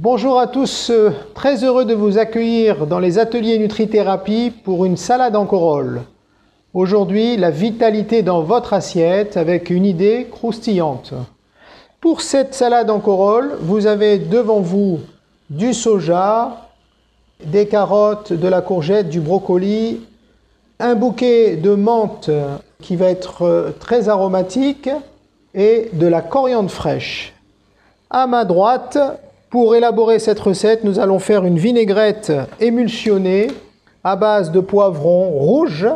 Bonjour à tous, très heureux de vous accueillir dans les ateliers Nutrithérapie pour une salade en corolle. Aujourd'hui, la vitalité dans votre assiette avec une idée croustillante. Pour cette salade en corolle, vous avez devant vous du soja, des carottes, de la courgette, du brocoli, un bouquet de menthe qui va être très aromatique et de la coriandre fraîche. À ma droite, pour élaborer cette recette, nous allons faire une vinaigrette émulsionnée à base de poivron rouge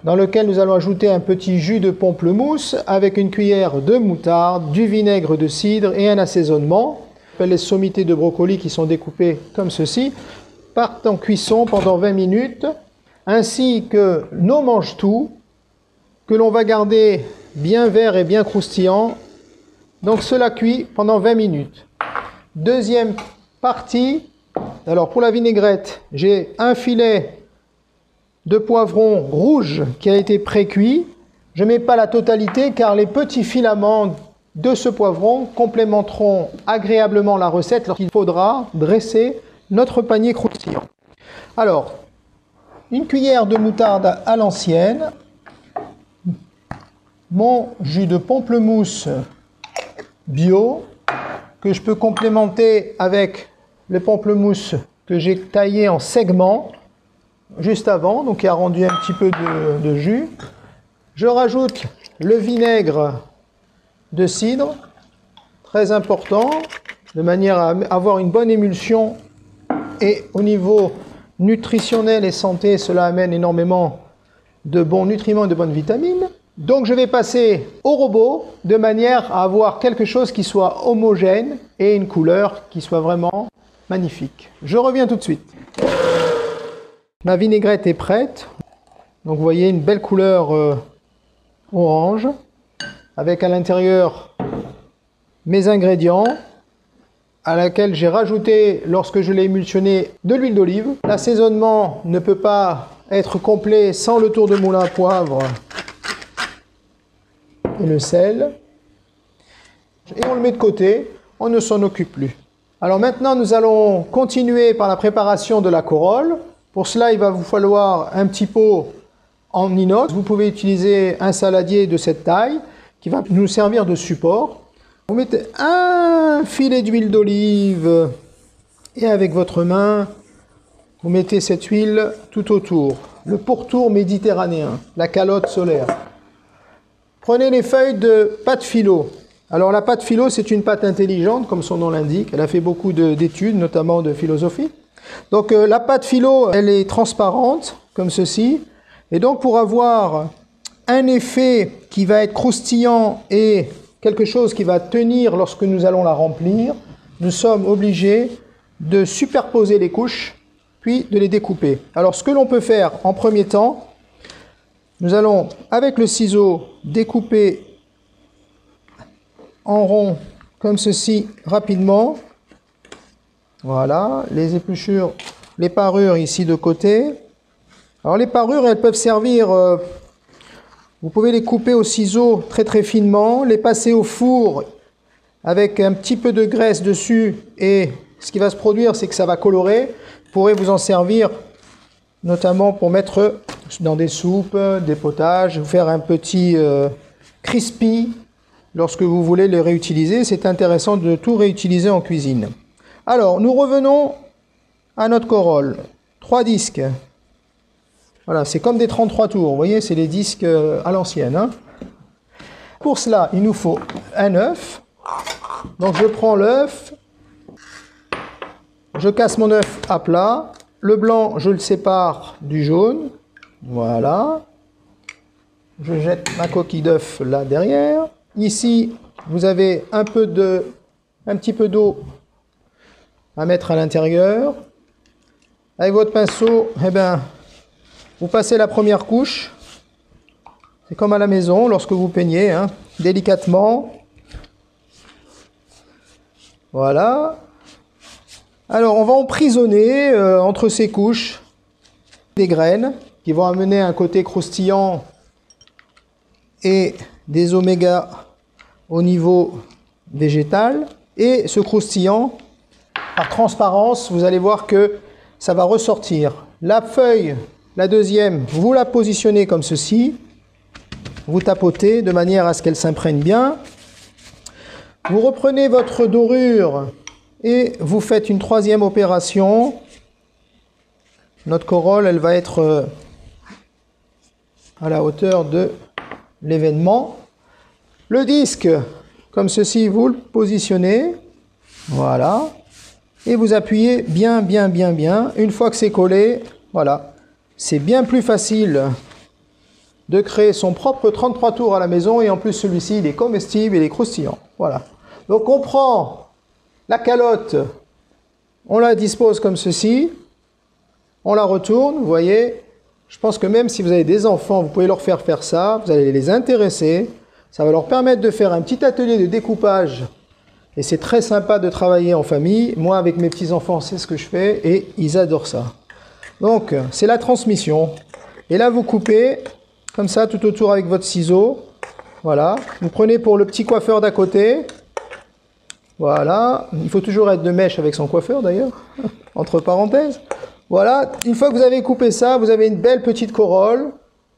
dans lequel nous allons ajouter un petit jus de pamplemousse avec une cuillère de moutarde, du vinaigre de cidre et un assaisonnement. Les sommités de brocoli qui sont découpées comme ceci partent en cuisson pendant 20 minutes, ainsi que nos mange-tout que l'on va garder bien verts et bien croustillants. Donc cela cuit pendant 20 minutes. Deuxième partie, alors pour la vinaigrette, j'ai un filet de poivron rouge qui a été pré-cuit. Je ne mets pas la totalité car les petits filaments de ce poivron complémenteront agréablement la recette lorsqu'il faudra dresser notre panier croustillant. Alors, une cuillère de moutarde à l'ancienne, mon jus de pamplemousse bio, que je peux complémenter avec le pamplemousse que j'ai taillé en segments juste avant, donc qui a rendu un petit peu de jus. Je rajoute le vinaigre de cidre, très important, de manière à avoir une bonne émulsion, et au niveau nutritionnel et santé, cela amène énormément de bons nutriments et de bonnes vitamines. Donc je vais passer au robot de manière à avoir quelque chose qui soit homogène et une couleur qui soit vraiment magnifique. Je reviens tout de suite. Ma vinaigrette est prête. Donc vous voyez une belle couleur orange avec à l'intérieur mes ingrédients à laquelle j'ai rajouté, lorsque je l'ai émulsionné, de l'huile d'olive. L'assaisonnement ne peut pas être complet sans le tour de moulin à poivre et le sel, et on le met de côté, on ne s'en occupe plus. Alors maintenant nous allons continuer par la préparation de la corolle. Pour cela il va vous falloir un petit pot en inox. Vous pouvez utiliser un saladier de cette taille qui va nous servir de support. Vous mettez un filet d'huile d'olive et avec votre main vous mettez cette huile tout autour, le pourtour méditerranéen, la calotte solaire. Prenez les feuilles de pâte philo. Alors la pâte philo, c'est une pâte intelligente, comme son nom l'indique. Elle a fait beaucoup d'études, notamment de philosophie. Donc la pâte philo, elle est transparente, comme ceci. Et donc pour avoir un effet qui va être croustillant et quelque chose qui va tenir lorsque nous allons la remplir, nous sommes obligés de superposer les couches, puis de les découper. Alors ce que l'on peut faire en premier temps, nous allons, avec le ciseau, découper en rond, comme ceci, rapidement. Voilà, les épluchures, les parures ici de côté. Alors les parures, elles peuvent servir, vous pouvez les couper au ciseau très très finement, les passer au four avec un petit peu de graisse dessus, et ce qui va se produire, c'est que ça va colorer. Vous pourrez vous en servir notamment pour mettre dans des soupes, des potages, faire un petit crispy lorsque vous voulez les réutiliser. C'est intéressant de tout réutiliser en cuisine. Alors, nous revenons à notre corolle. 3 disques. Voilà, c'est comme des 33 tours. Vous voyez, c'est les disques à l'ancienne, hein. Pour cela, il nous faut un œuf. Donc, je prends l'œuf. Je casse mon œuf à plat. Le blanc, je le sépare du jaune. Voilà. Je jette ma coquille d'œuf là derrière. Ici, vous avez un petit peu d'eau à mettre à l'intérieur. Avec votre pinceau, eh ben, vous passez la première couche. C'est comme à la maison lorsque vous peignez, hein, délicatement. Voilà. Alors, on va emprisonner entre ces couches des graines qui vont amener un côté croustillant et des oméga au niveau végétal. Et ce croustillant par transparence, vous allez voir que ça va ressortir. La feuille, la deuxième, vous la positionnez comme ceci. Vous tapotez de manière à ce qu'elle s'imprègne bien. Vous reprenez votre dorure et vous faites une troisième opération. Notre corolle, elle va être à la hauteur de l'événement. Le disque, comme ceci, vous le positionnez. Voilà. Et vous appuyez bien, bien, bien, bien. Une fois que c'est collé, voilà. C'est bien plus facile de créer son propre 33 tours à la maison. Et en plus, celui-ci, il est comestible et il est croustillant. Voilà. Donc, on prend la calotte, on la dispose comme ceci. On la retourne, vous voyez. Je pense que même si vous avez des enfants, vous pouvez leur faire ça. Vous allez les intéresser. Ça va leur permettre de faire un petit atelier de découpage. Et c'est très sympa de travailler en famille. Moi, avec mes petits-enfants, c'est ce que je fais. Et ils adorent ça. Donc, c'est la transmission. Et là, vous coupez comme ça, tout autour avec votre ciseau. Voilà. Vous prenez pour le petit coiffeur d'à côté. Voilà. Il faut toujours être de mèche avec son coiffeur, d'ailleurs. Entre parenthèses. Voilà. Une fois que vous avez coupé ça, vous avez une belle petite corolle.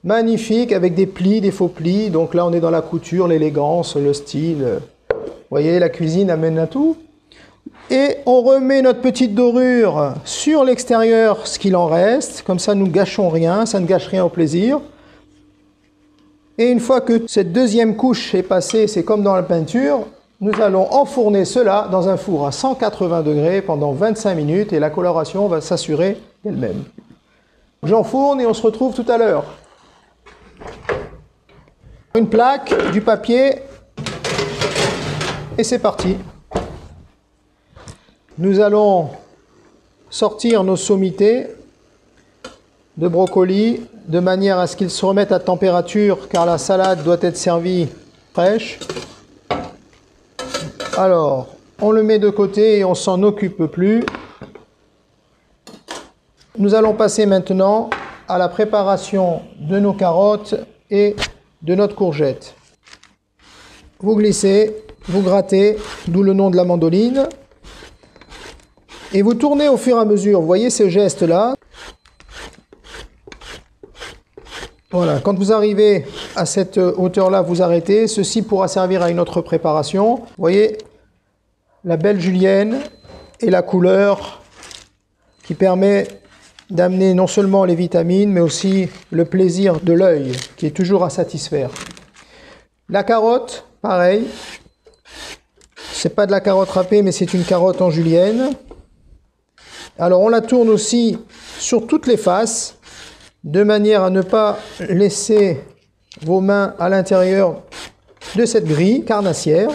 Magnifique, avec des plis, des faux plis. Donc là, on est dans la couture, l'élégance, le style. Vous voyez, la cuisine amène à tout. Et on remet notre petite dorure sur l'extérieur, ce qu'il en reste. Comme ça, nous ne gâchons rien, ça ne gâche rien au plaisir. Et une fois que cette deuxième couche est passée, c'est comme dans la peinture, nous allons enfourner cela dans un four à 180 degrés pendant 25 minutes et la coloration va s'assurer d'elle-même. J'enfourne et on se retrouve tout à l'heure. Une plaque, du papier et c'est parti. Nous allons sortir nos sommités de brocoli de manière à ce qu'ils se remettent à température car la salade doit être servie fraîche. Alors, on le met de côté et on s'en occupe plus. Nous allons passer maintenant à la préparation de nos carottes et de notre courgette. Vous glissez, vous grattez, d'où le nom de la mandoline. Et vous tournez au fur et à mesure. Vous voyez ce geste-là. Voilà, quand vous arrivez à cette hauteur-là, vous arrêtez. Ceci pourra servir à une autre préparation. Vous voyez la belle julienne et la couleur qui permet d'amener non seulement les vitamines, mais aussi le plaisir de l'œil, qui est toujours à satisfaire. La carotte, pareil. C'est pas de la carotte râpée, mais c'est une carotte en julienne. Alors on la tourne aussi sur toutes les faces, de manière à ne pas laisser vos mains à l'intérieur de cette grille carnassière.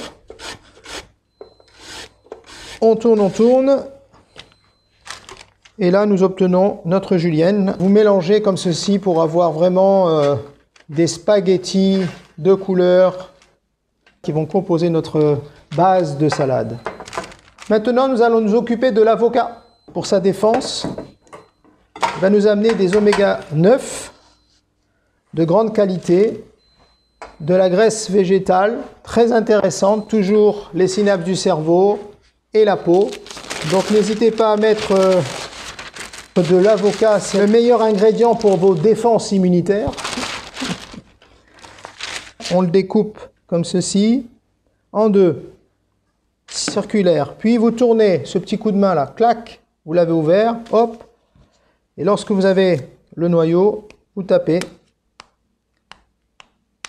On tourne, et là nous obtenons notre julienne. Vous mélangez comme ceci pour avoir vraiment des spaghettis de couleurs qui vont composer notre base de salade. Maintenant nous allons nous occuper de l'avocat. Pour sa défense, il va nous amener des oméga 9 de grande qualité, de la graisse végétale très intéressante, toujours les synapses du cerveau et la peau. Donc n'hésitez pas à mettre de l'avocat, c'est le meilleur ingrédient pour vos défenses immunitaires. On le découpe comme ceci, en deux, circulaire. Puis vous tournez ce petit coup de main là, clac, vous l'avez ouvert, hop. Et lorsque vous avez le noyau, vous tapez,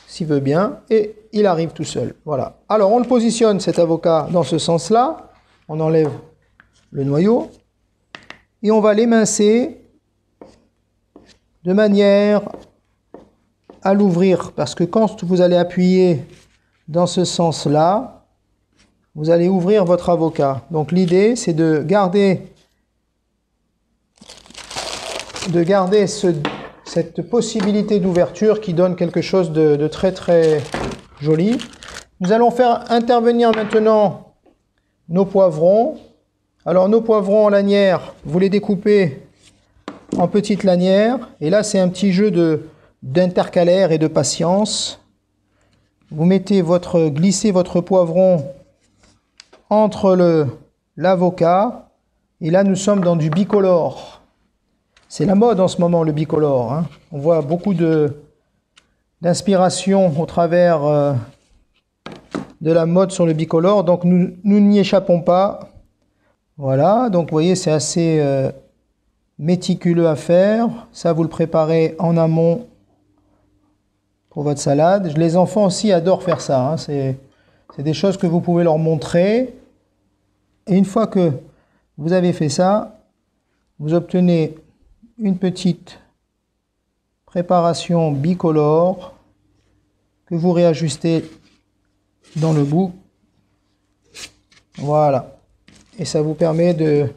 s'il veut bien, et il arrive tout seul. Voilà. Alors on le positionne cet avocat dans ce sens-là. On enlève le noyau et on va l'émincer de manière à l'ouvrir, parce que quand vous allez appuyer dans ce sens-là, vous allez ouvrir votre avocat. Donc l'idée, c'est de garder cette possibilité d'ouverture qui donne quelque chose de très très joli. Nous allons faire intervenir maintenant nos poivrons. Alors nos poivrons en lanières, vous les découpez en petites lanières. Et là, c'est un petit jeu d'intercalaire et de patience. Vous glissez votre poivron entre l'avocat Et là, nous sommes dans du bicolore. C'est la mode en ce moment, le bicolore, hein. On voit beaucoup d'inspiration au travers de la mode sur le bicolore. Donc, nous n'y échappons pas. Voilà, donc vous voyez, c'est assez méticuleux à faire. Ça, vous le préparez en amont pour votre salade. Les enfants aussi adorent faire ça, hein. C'est des choses que vous pouvez leur montrer. Et une fois que vous avez fait ça, vous obtenez une petite préparation bicolore que vous réajustez dans le bout. Voilà. Et ça vous permet de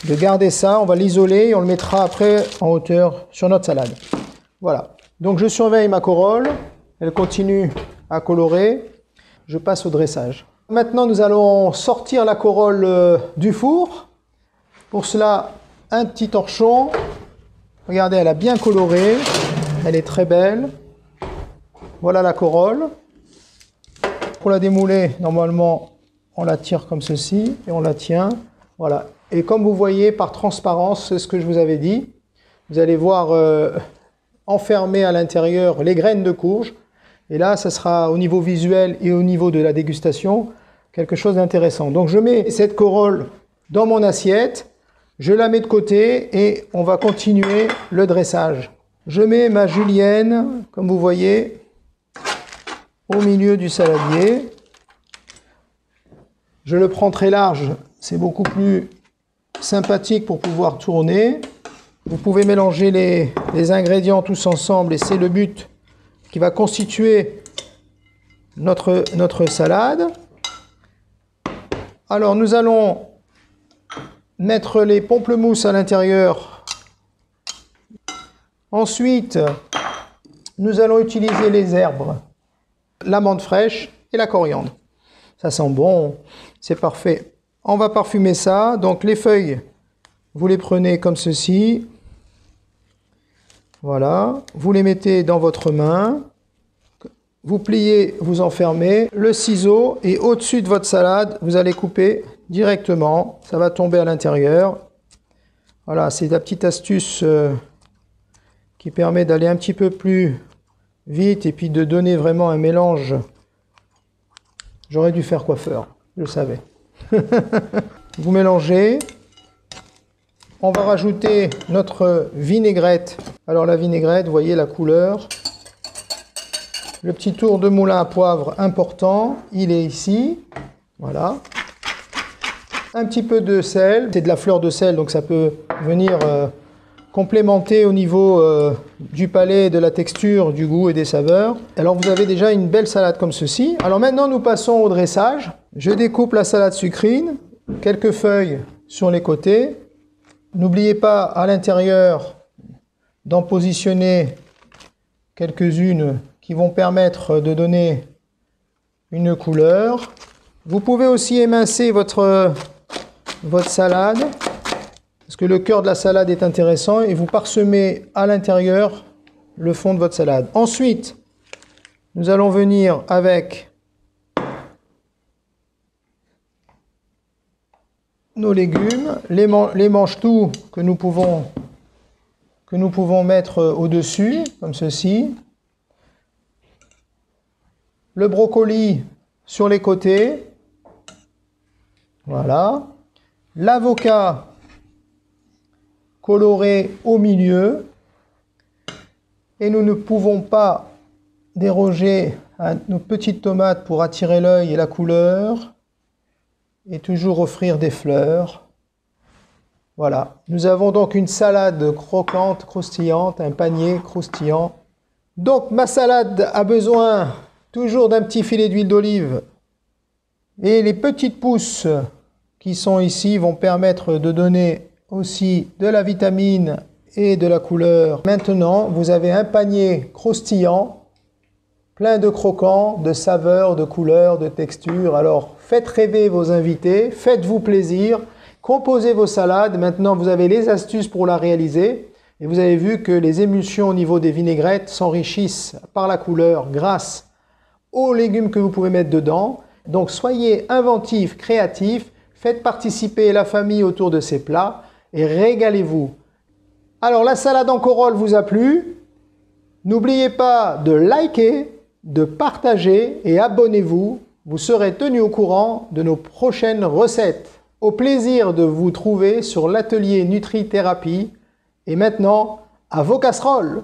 garder ça. On va l'isoler et on le mettra après en hauteur sur notre salade. Voilà. Donc je surveille ma corolle. Elle continue à colorer. Je passe au dressage. Maintenant, nous allons sortir la corolle du four. Pour cela, un petit torchon. Regardez, elle a bien coloré. Elle est très belle. Voilà la corolle. Pour la démouler, normalement, on la tire comme ceci et on la tient. Voilà. Et comme vous voyez, par transparence, c'est ce que je vous avais dit. Vous allez voir enfermer à l'intérieur les graines de courge. Et là, ça sera au niveau visuel et au niveau de la dégustation quelque chose d'intéressant. Donc je mets cette corolle dans mon assiette, je la mets de côté et on va continuer le dressage. Je mets ma julienne, comme vous voyez, au milieu du saladier. Je le prends très large, c'est beaucoup plus sympathique pour pouvoir tourner. Vous pouvez mélanger les ingrédients tous ensemble et c'est le but qui va constituer notre salade. Alors nous allons mettre les pamplemousses à l'intérieur. Ensuite, nous allons utiliser les herbes, l'amande fraîche et la coriandre. Ça sent bon, c'est parfait. On va parfumer ça. Donc les feuilles, vous les prenez comme ceci. Voilà, vous les mettez dans votre main, vous pliez, vous enfermez le ciseau et au-dessus de votre salade, vous allez couper directement, ça va tomber à l'intérieur. Voilà, c'est la petite astuce qui permet d'aller un petit peu plus vite et puis de donner vraiment un mélange. J'aurais dû faire coiffeur, je le savais. Vous mélangez. On va rajouter notre vinaigrette. Alors la vinaigrette, vous voyez la couleur. Le petit tour de moulin à poivre important, il est ici. Voilà. Un petit peu de sel. C'est de la fleur de sel, donc ça peut venir complémenter au niveau du palais, de la texture, du goût et des saveurs. Alors vous avez déjà une belle salade comme ceci. Alors maintenant nous passons au dressage. Je découpe la salade sucrine, quelques feuilles sur les côtés. N'oubliez pas à l'intérieur d'en positionner quelques-unes qui vont permettre de donner une couleur. Vous pouvez aussi émincer votre salade, parce que le cœur de la salade est intéressant, et vous parsemez à l'intérieur le fond de votre salade. Ensuite, nous allons venir avec nos légumes, les mange-tout que nous pouvons mettre au-dessus, comme ceci. Le brocoli sur les côtés. Voilà. L'avocat coloré au milieu. Et nous ne pouvons pas déroger à nos petites tomates pour attirer l'œil et la couleur. Et toujours offrir des fleurs. Voilà. Nous avons donc une salade croquante, croustillante, un panier croustillant. Donc ma salade a besoin toujours d'un petit filet d'huile d'olive. Et les petites pousses qui sont ici vont permettre de donner aussi de la vitamine et de la couleur. Maintenant, vous avez un panier croustillant, plein de croquants, de saveurs, de couleurs, de textures. Alors, faites rêver vos invités, faites-vous plaisir, composez vos salades. Maintenant, vous avez les astuces pour la réaliser. Et vous avez vu que les émulsions au niveau des vinaigrettes s'enrichissent par la couleur grâce aux légumes que vous pouvez mettre dedans. Donc, soyez inventifs, créatifs, Faites participer la famille autour de ces plats et régalez-vous. Alors la salade en corolle vous a plu? N'oubliez pas de liker, de partager et abonnez-vous. Vous serez tenu au courant de nos prochaines recettes. Au plaisir de vous trouver sur l'atelier Nutri-Thérapie. Et maintenant, à vos casseroles!